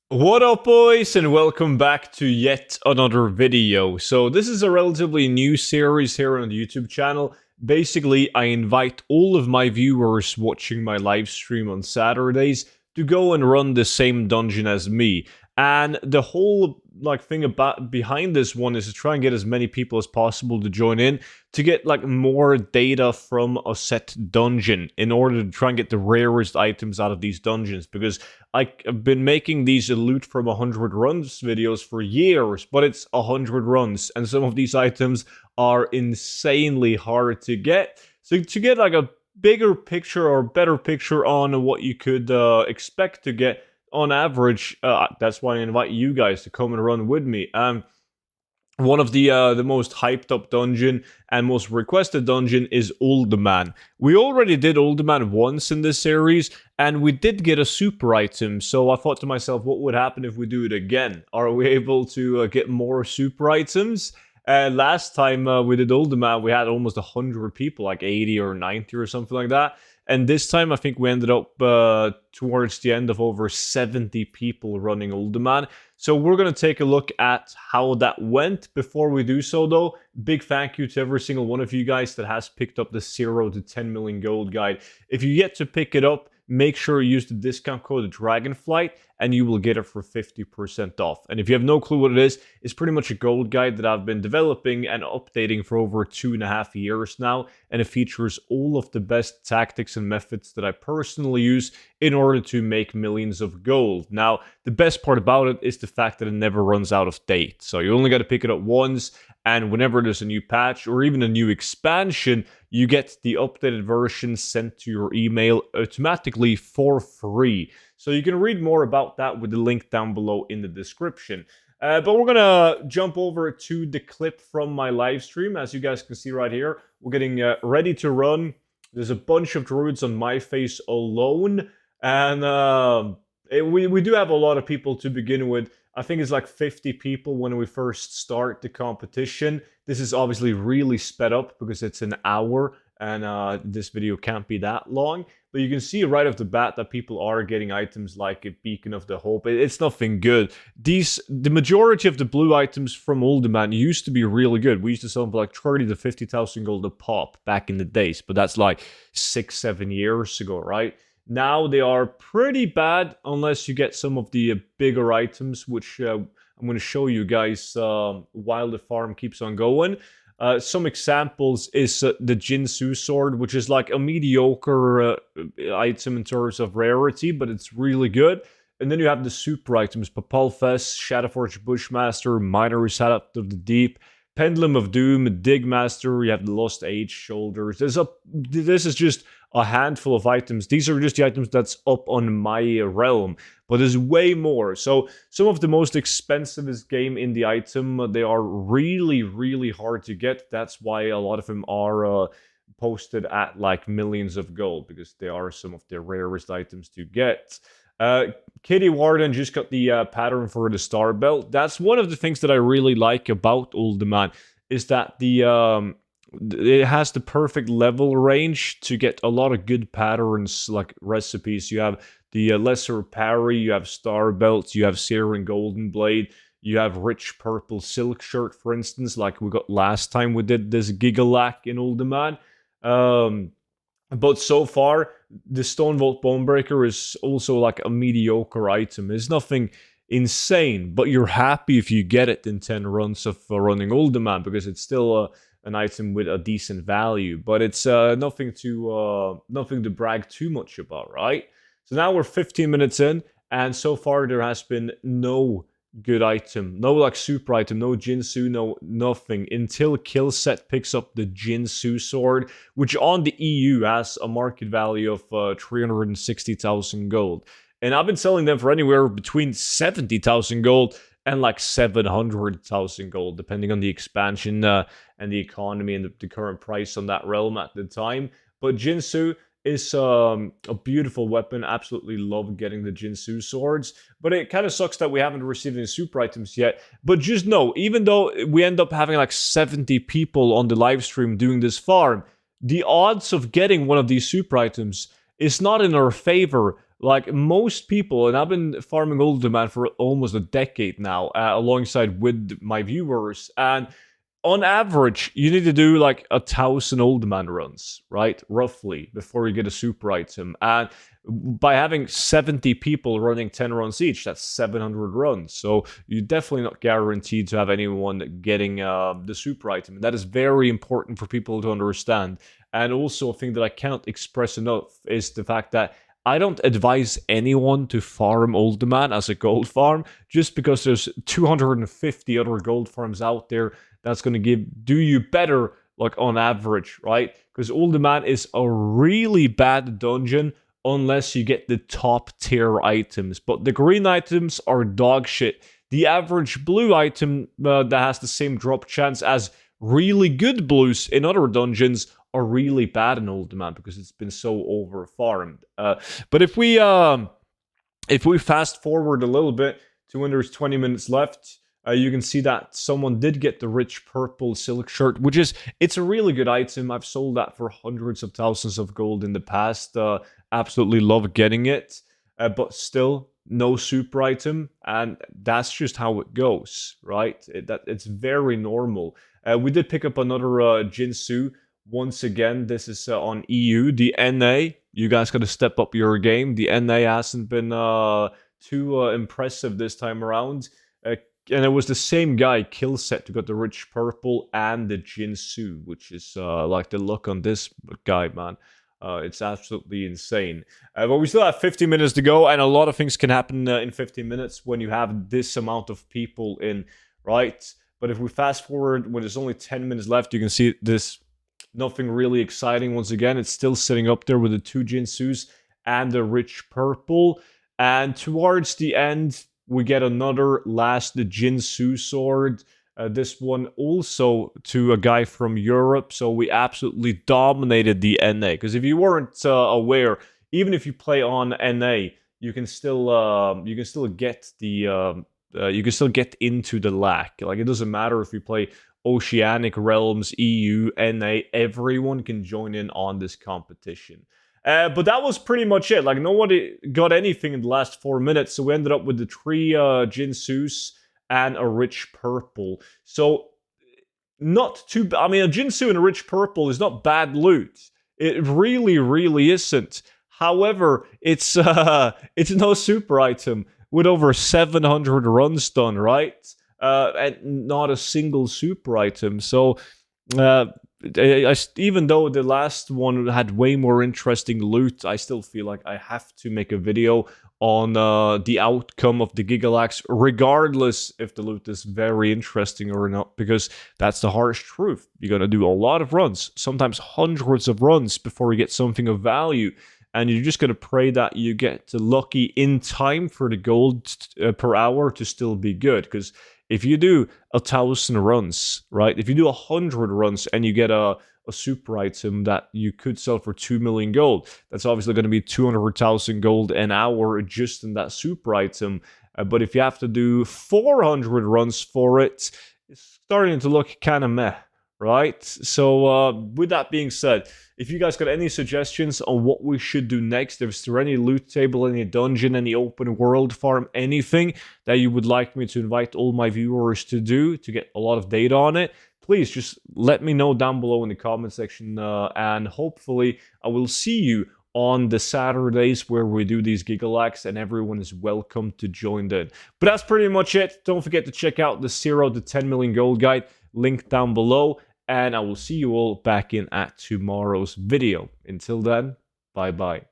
What up, boys, and welcome back to yet another video. So this is a relatively new series here on the YouTube channel. Basically, I invite all of my viewers watching my live stream on Saturdays to go and run the same dungeon as me. And the whole thing about behind this one is to try and get as many people as possible to join in to get more data from a set dungeon in order to try and get the rarest items out of these dungeons, because I've been making these loot from 100 runs videos for years, but it's 100 runs, and some of these items are insanely hard to get. So to get a bigger picture or better picture on what you could expect to get on average, that's why I invite you guys to come and run with me. One of the most hyped up dungeon and most requested dungeon is Uldaman. We already did Uldaman once in this series, and we did get a super item, so I thought to myself, what would happen if we do it again? Are we able to get more super items? Last time we did Uldaman, we had almost 100 people, like 80 or 90 or something like that. And this time, I think we ended up towards the end of over 70 people running Uldaman. So we're going to take a look at how that went. Before we do so, though, big thank you to every single one of you guys that has picked up the 0 to 10 million gold guide. If you get to pick it up, make sure you use the discount code DRAGONFLIGHT and you will get it for 50% off. And if you have no clue what it is, it's pretty much a gold guide that I've been developing and updating for over 2.5 years now, and it features all of the best tactics and methods that I personally use in order to make millions of gold. Now, the best part about it is the fact that it never runs out of date. So you only got to pick it up once, and whenever there's a new patch or even a new expansion, you get the updated version sent to your email automatically for free. So you can read more about that with the link down below in the description. But we're gonna jump over to the clip from my live stream. As you guys can see right here, we're getting ready to run. There's a bunch of druids on my face alone, and we do have a lot of people to begin with. I think it's like 50 people when we first start the competition. This is obviously really sped up because it's an hour, and this video can't be that long. But you can see right off the bat that people are getting items like a Beacon of the Hope. It's nothing good. The majority of the blue items from Uldaman used to be really good. We used to sell them for like 30 to 50,000 gold a pop back in the days, but that's like 6-7 years ago, right? Now they are pretty bad unless you get some of the bigger items, which I'm going to show you guys while the farm keeps on going. Some examples is the Jinsu sword, which is like a mediocre item in terms of rarity, but it's really good. And then you have the super items: Papalfest, Shadowforge Bushmaster, Miner's Hat of the Deep, Pendulum of Doom, Digmaster. You have the Lost Age Shoulders. This is just a handful of items. These are just the items that's up on my realm, but there's way more. So some of the most expensive game in the item, they are really, really hard to get. That's why a lot of them are posted at like millions of gold, because they are some of the rarest items to get. Kitty Warden just got the pattern for the Star Belt. That's one of the things that I really like about Uldaman, is that it has the perfect level range to get a lot of good patterns, like recipes. You have the Lesser Parry, you have Star Belt, you have Searing Golden Blade, you have Rich Purple Silk Shirt, for instance, like we got last time we did this Gigalac in Uldaman. But so far, the Stonevault Bonebreaker is also like a mediocre item. It's nothing insane, but you're happy if you get it in 10 runs of running Uldaman, because it's still an item with a decent value. But it's nothing to brag too much about, right? So now we're 15 minutes in, and so far there has been no good item, no like super item, no Jinsu, no nothing, until Killset picks up the Jinsu sword, which on the EU has a market value of 360,000 gold, and I've been selling them for anywhere between 70,000 gold and like 700,000 gold, depending on the expansion and the economy and the current price on that realm at the time. But Jinsu is a beautiful weapon. Absolutely love getting the Jinsu swords, but it kind of sucks that we haven't received any super items yet. But just know, even though we end up having like 70 people on the live stream doing this farm, the odds of getting one of these super items is not in our favor Like most people, and I've been farming Uldaman for almost a decade now, alongside with my viewers, and on average, you need to do like 1,000 old man runs, right? Roughly, before you get a super item. And by having 70 people running 10 runs each, that's 700 runs. So you're definitely not guaranteed to have anyone getting the super item. And that is very important for people to understand. And also, a thing that I cannot express enough is the fact that I don't advise anyone to farm Uldaman as a gold farm just because there's 250 other gold farms out there that's going to do you better, like on average, right? Because Uldaman is a really bad dungeon unless you get the top tier items. But the green items are dog shit. The average blue item that has the same drop chance as really good blues in other dungeons are really bad in Uldaman because it's been so over farmed. But if we fast forward a little bit to when there's 20 minutes left, you can see that someone did get the rich purple silk shirt, which is, it's a really good item. I've sold that for hundreds of thousands of gold in the past. Absolutely love getting it, but still no super item, and that's just how it goes, right? It's very normal. We did pick up another Jinsu. Once again, this is on EU. The NA, you guys got to step up your game. The NA hasn't been too impressive this time around. And it was the same guy, Killset, who got the rich purple and the Jinsu, which is like the look on this guy, man. It's absolutely insane. But we still have 50 minutes to go, and a lot of things can happen in 50 minutes when you have this amount of people in, right? But if we fast forward, when there's only 10 minutes left, you can see this, nothing really exciting. Once again, it's still sitting up there with the 2 Jinsus and the rich purple. And towards the end, we get another last Jinsu sword. This one also to a guy from Europe. So we absolutely dominated the NA. Because if you weren't aware, even if you play on NA, you can still get the you can still get into the LAC. Like, it doesn't matter if you play Oceanic Realms, EU, NA. Everyone can join in on this competition. But that was pretty much it. Like, nobody got anything in the last 4 minutes, so we ended up with the 3 Jinsus and a rich purple. So, not too... I mean, a Jinsu and a rich purple is not bad loot. It really, really isn't. However, it's no super item with over 700 runs done, right? And not a single super item. So... even though the last one had way more interesting loot, I still feel like I have to make a video on the outcome of the Gigalax, regardless if the loot is very interesting or not, because that's the harsh truth. You're going to do a lot of runs, sometimes hundreds of runs before you get something of value, and you're just going to pray that you get lucky in time for the gold per hour to still be good, because if you do 1,000 runs, right? If you do 100 runs and you get a super item that you could sell for 2 million gold, that's obviously going to be 200,000 gold an hour just in that super item. But if you have to do 400 runs for it, it's starting to look kind of meh, right? So with that being said, if you guys got any suggestions on what we should do next, if there any loot table, any dungeon, any open world farm, anything that you would like me to invite all my viewers to do to get a lot of data on it, please just let me know down below in the comment section, and hopefully I will see you on the Saturdays where we do these Gigalax, and everyone is welcome to join in. But that's pretty much it. Don't forget to check out the 0 to 10 million gold guide, link down below. And I will see you all back in at tomorrow's video. Until then, bye-bye.